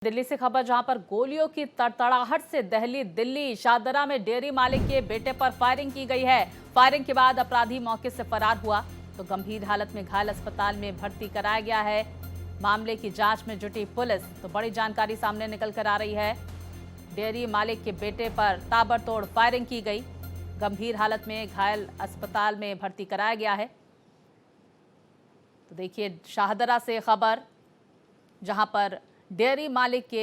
दिल्ली से खबर, जहां पर गोलियों की तड़तड़ाहट से दहली दिल्ली। शाहदरा में डेयरी मालिक के बेटे पर फायरिंग की गई है। फायरिंग के बाद अपराधी मौके से फरार हुआ तो गंभीर हालत में घायल अस्पताल में भर्ती कराया गया है। मामले की जांच में जुटी पुलिस तो बड़ी जानकारी सामने निकल कर आ रही है। डेयरी मालिक के बेटे पर ताबड़तोड़ फायरिंग की गई, गंभीर हालत में घायल अस्पताल में भर्ती कराया गया है। तो देखिए शाहदरा से खबर, जहां पर डेयरी मालिक के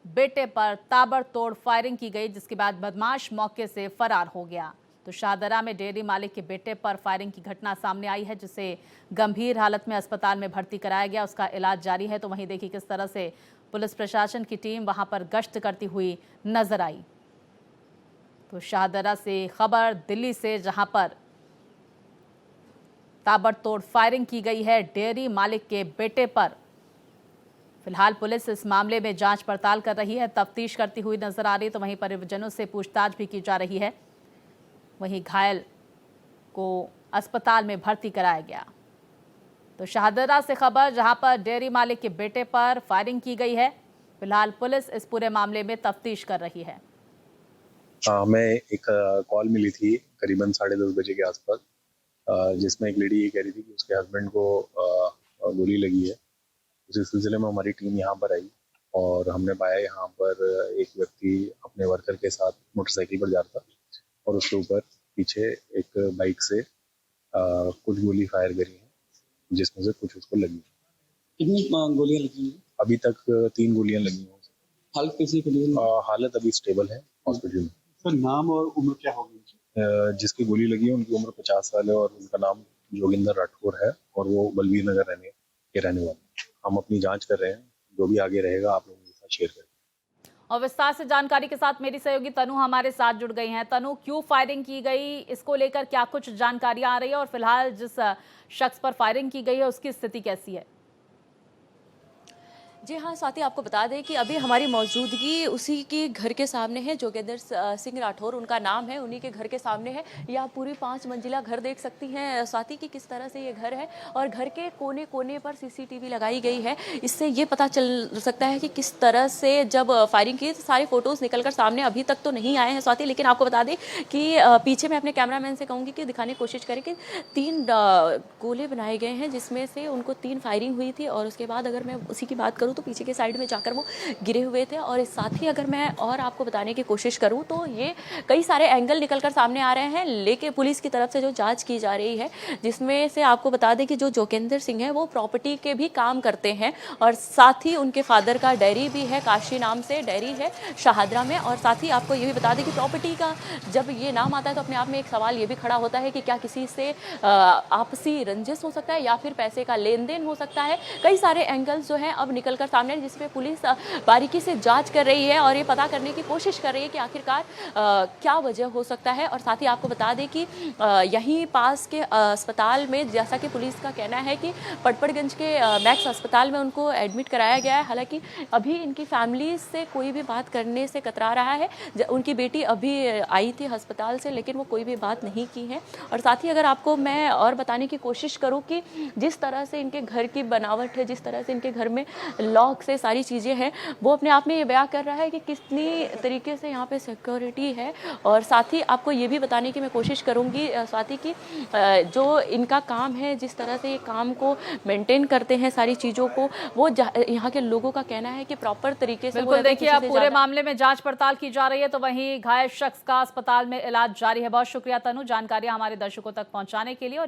बेटे पर ताबड़तोड़ फायरिंग की गई, जिसके बाद बदमाश मौके से फरार हो गया। तो शाहदरा में डेयरी मालिक के बेटे पर फायरिंग की घटना सामने आई है, जिसे गंभीर हालत में अस्पताल में भर्ती कराया गया। उसका इलाज जारी है। तो वहीं देखिए किस तरह से पुलिस प्रशासन की टीम वहां पर गश्त करती हुई नजर आई। तो शाहदरा से खबर दिल्ली से, जहां पर ताबड़तोड़ फायरिंग की गई है डेयरी मालिक के बेटे पर। फिलहाल पुलिस इस मामले में जांच पड़ताल कर रही है, तफ्तीश करती हुई नजर आ रही है। तो वहीं परिजनों से पूछताछ भी की जा रही है। वहीं घायल को अस्पताल में भर्ती कराया गया। तो शाहदरा से खबर, जहां पर डेयरी मालिक के बेटे पर फायरिंग की गई है। फिलहाल पुलिस इस पूरे मामले में तफ्तीश कर रही है। हमें एक कॉल मिली थी करीबन 10:30 बजे के आसपास, जिसमें एक लेडी ये कह रही थी कि उसके हस्बैंड को गोली लगी है। उसी सिलसिले में हमारी टीम यहाँ पर आई और हमने पाया यहाँ पर एक व्यक्ति अपने वर्कर के साथ मोटरसाइकिल पर जा रहा था और उसके ऊपर पीछे एक बाइक से कुछ गोली फायर करी है, जिसमें से कुछ उसको लगी। कितनी गोलियां लगी हैं? अभी तक 3 गोलियां लगी हैं। हालत कैसी है? हालत अभी स्टेबल है हॉस्पिटल में। सर, नाम और उम्र क्या होगी? जिसकी गोली लगी है उनकी उम्र 50 साल है और उनका नाम जोगिंदर राठौर है और वो बलवीर नगर के रहने वाले। हम अपनी जांच कर रहे हैं, जो भी आगे रहेगा आप लोगों के साथ शेयर करेंगे। और विस्तार से जानकारी के साथ मेरी सहयोगी तनु हमारे साथ जुड़ गई हैं। तनु, क्यों फायरिंग की गई, इसको लेकर क्या कुछ जानकारियां आ रही है और फिलहाल जिस शख्स पर फायरिंग की गई है उसकी स्थिति कैसी है? जी हाँ, साथ ही आपको बता दें कि अभी हमारी मौजूदगी उसी के घर के सामने है। जोगिंदर सिंह राठौर उनका नाम है, उन्हीं के घर के सामने है। ये आप पूरी 5 मंजिला घर देख सकती हैं साथ ही कि किस तरह से ये घर है और घर के कोने कोने पर सीसीटीवी लगाई गई है। इससे ये पता चल सकता है कि किस तरह से जब फायरिंग की, तो सारे फोटोज़ निकलकर सामने अभी तक तो नहीं आए हैं साथ ही। लेकिन आपको बता दें कि पीछे मैं अपने कैमरामैन से कहूँगी कि दिखाने की कोशिश करें कि 3 गोले बनाए गए हैं, जिसमें से उनको 3 फायरिंग हुई थी और उसके बाद अगर मैं उसी की बात करूँ तो पीछे के साइड में जाकर वो गिरे हुए थे। और इस साथ ही अगर मैं और आपको बताने की कोशिश करूं तो ये कई सारे एंगल निकलकर सामने आ रहे हैं, लेकिन पुलिस की तरफ से जो जांच की जा रही है, जिसमें से आपको बता दें कि जो जोगिंदर सिंह है वो प्रॉपर्टी के भी काम करते हैं और साथ ही उनके फादर का डेयरी भी है, काशी नाम से डेयरी है शाहदरा में। और साथ ही आपको ये भी बता दें कि प्रॉपर्टी का जब ये नाम आता है तो अपने आप में एक सवाल ये भी खड़ा होता है कि क्या किसी से आपसी रंजिश हो सकता है या फिर पैसे का लेन देन हो सकता है। कई सारे एंगल्स जो हैं अब निकल कर सामने, जिसमें पुलिस बारीकी से जांच कर रही है और ये पता करने की कोशिश कर रही है कि आखिरकार क्या वजह हो सकता है। और साथ ही आपको बता दें कि यहीं पास के अस्पताल में, जैसा कि पुलिस का कहना है कि पटपड़गंज के मैक्स अस्पताल में उनको एडमिट कराया गया है। हालांकि अभी इनकी फैमिली से कोई भी बात करने से कतरा रहा है। उनकी बेटी अभी आई थी अस्पताल से, लेकिन वो कोई भी बात नहीं की है। और साथ ही अगर आपको मैं और बताने की कोशिश करूँ कि जिस तरह से इनके घर की बनावट है, जिस तरह से इनके घर में लॉक से सारी चीज़ें हैं, वो अपने आप में ये बयां कर रहा है कि कितनी तरीके से यहाँ पे सिक्योरिटी है। और साथ ही आपको ये भी बताने की मैं कोशिश करूँगी साथ ही कि जो इनका काम है, जिस तरह से ये काम को मेंटेन करते हैं सारी चीज़ों को, वो यहाँ के लोगों का कहना है कि प्रॉपर तरीके से। बिल्कुल, देखिए अब पूरे मामले में जांच पड़ताल की जा रही है। तो वहीं घायल शख्स का अस्पताल में इलाज जारी है। बहुत शुक्रिया तनु, जानकारियां हमारे दर्शकों तक पहुंचाने के लिए।